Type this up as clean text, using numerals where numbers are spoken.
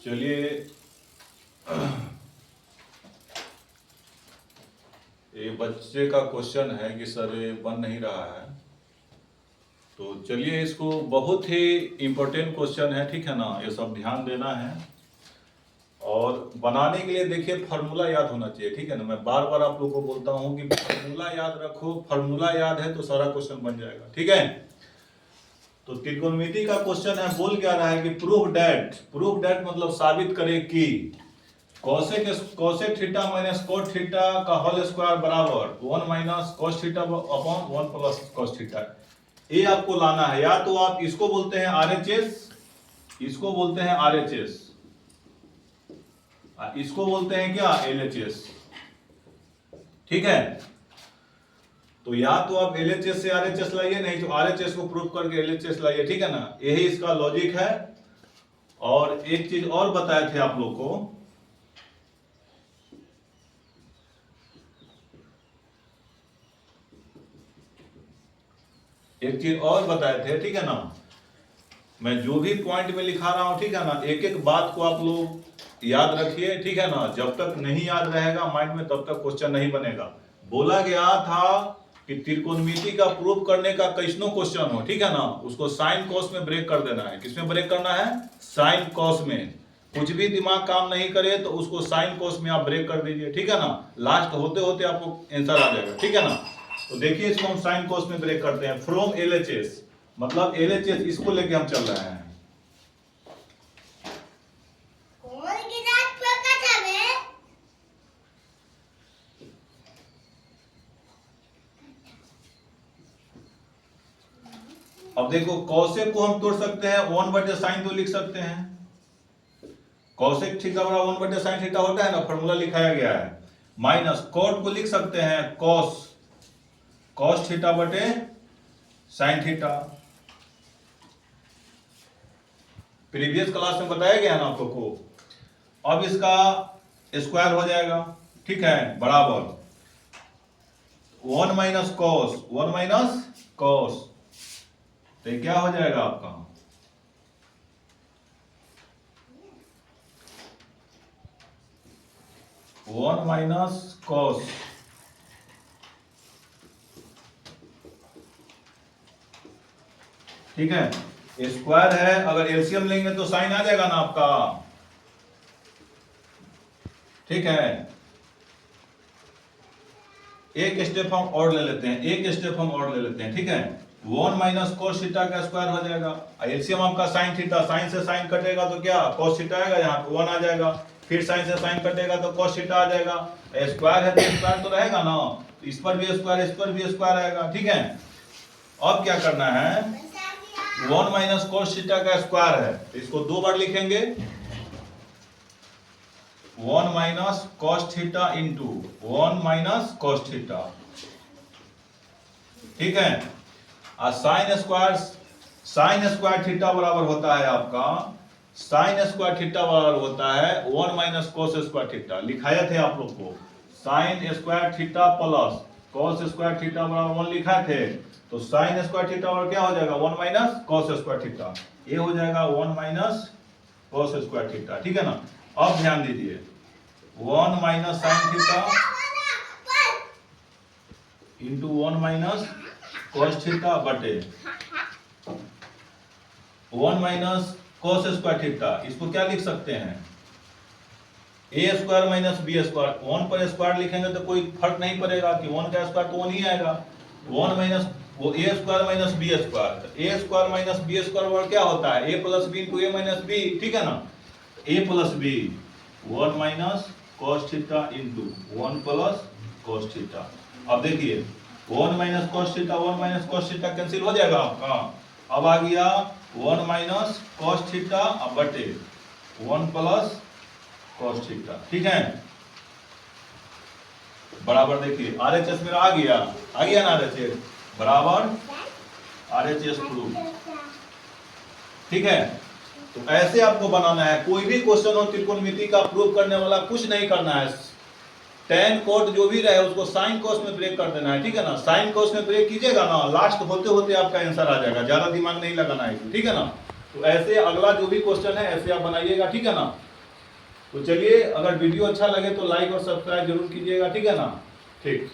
चलिए ये बच्चे का क्वेश्चन है कि सर ये बन नहीं रहा है, तो चलिए इसको बहुत ही इम्पोर्टेंट क्वेश्चन है, ठीक है ना, ये सब ध्यान देना है। और बनाने के लिए देखिए फार्मूला याद होना चाहिए, ठीक है ना। मैं बार बार आप लोगों को बोलता हूँ कि फार्मूला याद रखो, फार्मूला याद है तो सारा क्वेश्चन बन जाएगा, ठीक है। तो त्रिकोणमिति का क्वेश्चन है, बोल क्या रहा है कि प्रूफ डेट मतलब साबित करे कि cosec theta minus cot theta का होल स्क्वायर बराबर 1 minus cos theta upon 1 plus cos theta. ये आपको लाना है, या तो आप इसको बोलते हैं आरएचएस, इसको बोलते हैं आरएचएस, इसको बोलते हैं क्या एलएचएस, ठीक है। तो या तो आप एलएचएस से आरएचएस लाइए, नहीं तो आरएचएस को प्रूफ करके एलएचएस लाइए, ठीक है ना। यही इसका लॉजिक है। और एक चीज और बताए थे आप लोग को, एक चीज और बताए थे, ठीक है ना। मैं जो भी पॉइंट में लिखा रहा हूं, ठीक है ना, एक एक बात को आप लोग याद रखिए, ठीक है ना। जब तक नहीं याद रहेगा माइंड में तब तक क्वेश्चन नहीं बनेगा। बोला गया था कि त्रिकोणमिति का प्रूफ करने का कैसनो क्वेश्चन हो, ठीक है ना, उसको साइन कॉस में ब्रेक कर देना है। किसमें ब्रेक करना है? साइन कॉस में। कुछ भी दिमाग काम नहीं करे तो उसको साइन कॉस में आप ब्रेक कर दीजिए, ठीक है ना। लास्ट होते होते आपको आंसर आ जाएगा, ठीक है ना। तो देखिए इसको हम साइन कॉस में ब्रेक करते हैं। फ्रॉम एलएचएस मतलब एलएचएस, इसको लेके हम चल रहे हैं। अब देखो कौशिक को हम तोड़ सकते हैं, 1/sin तो लिख सकते हैं। कौशिक थीटा बराबर 1/sin थीटा होता है ना, फॉर्मूला लिखाया गया है। माइनस कोट को लिख सकते हैं cos थीटा बटे sin थीटा। प्रीवियस क्लास में बताया गया ना आप लोग को। अब इसका स्क्वायर हो जाएगा, ठीक है, बराबर 1 माइनस कॉस, तो क्या हो जाएगा आपका 1 माइनस कॉस, ठीक है। स्क्वायर है, अगर एलसीएम लेंगे तो साइन आ जाएगा ना आपका, ठीक है। एक स्टेप हम और ले लेते हैं, ठीक है। 1 माइनस कोस थीटा का स्क्वायर हो जाएगा, एलसीएम आपका साइन थीटा, साइन से साइन कटेगा तो क्या कोस थीटा आएगा, यहाँ पे 1 आ जाएगा। फिर साइन से साइन कटेगा तो कोस थीटा आ जाएगा। स्क्वायर है तो स्क्वायर तो रहेगा ना, तो इस पर भी स्क्वायर, इस पर भी स्क्वायर आएगा, ठीक है। अब क्या करना है, 1 माइनस कोस थीटा का स्क्वायर है, तो इसको 2 बार लिखेंगे। 1 minus cos theta into 1 minus cos theta, ठीक है। और साइन स्क्वायर थीटा बराबर होता है आपका, साइन स्क्वायर थीटा बराबर होता है 1 माइनस कोस स्क्वायर थीटा। लिखाए थे आप लोग को, sine square theta plus cos square theta बराबर 1 लिखा थे। तो साइन स्क्वायर थीटा बराबर क्या हो जाएगा 1 माइनस कोस स्क्वायर थीटा, ये हो जाएगा 1 माइनस कोस स्क्वायर थीटा, ठीक है ना। अब ध्यान दीजिए, 1 minus sine theta into 1 minus cos theta बटे 1 माइनस कोस स्क्वायर थीटा। इसको क्या लिख सकते हैं, ए स्क्वायर माइनस बी स्क्वायर। 1 पर स्क्वायर लिखेंगे तो कोई फर्क नहीं पड़ेगा कि 1 का स्क्वायर तो 1 ही आएगा। 1 माइनस वो A square minus B square, A square minus B square बराबर क्या होता है, A plus B into A minus B, ठीक है ना। A plus B 1 minus cos theta into 1 plus cos theta. अब देखिए 1 minus cos theta 1 minus cos theta cancel हो जाएगा आपका। अब आ गया 1 माइनस कोस थीटा बटे 1 प्लस कोस थीटा, ठीक है, बराबर। देखिए आरएचएस मेरा आ गया ना, आरएचएस बराबर आरएचएस प्रूफ, ठीक है। तो ऐसे आपको बनाना है। कोई भी क्वेश्चन हो त्रिकोणमिति का प्रूफ करने वाला, कुछ नहीं करना है, टेन कोट जो भी रहे उसको साइन कोस में ब्रेक कर देना है, ठीक है ना। साइन कोस में ब्रेक कीजिएगा ना, लास्ट होते होते आपका आंसर आ जाएगा, ज्यादा दिमाग नहीं लगाना है, ठीक है ना। तो ऐसे अगला जो भी क्वेश्चन है ऐसे आप बनाइएगा, ठीक है ना। तो चलिए, अगर वीडियो अच्छा लगे तो लाइक और सब्सक्राइब जरूर कीजिएगा, ठीक है ना। ठीक।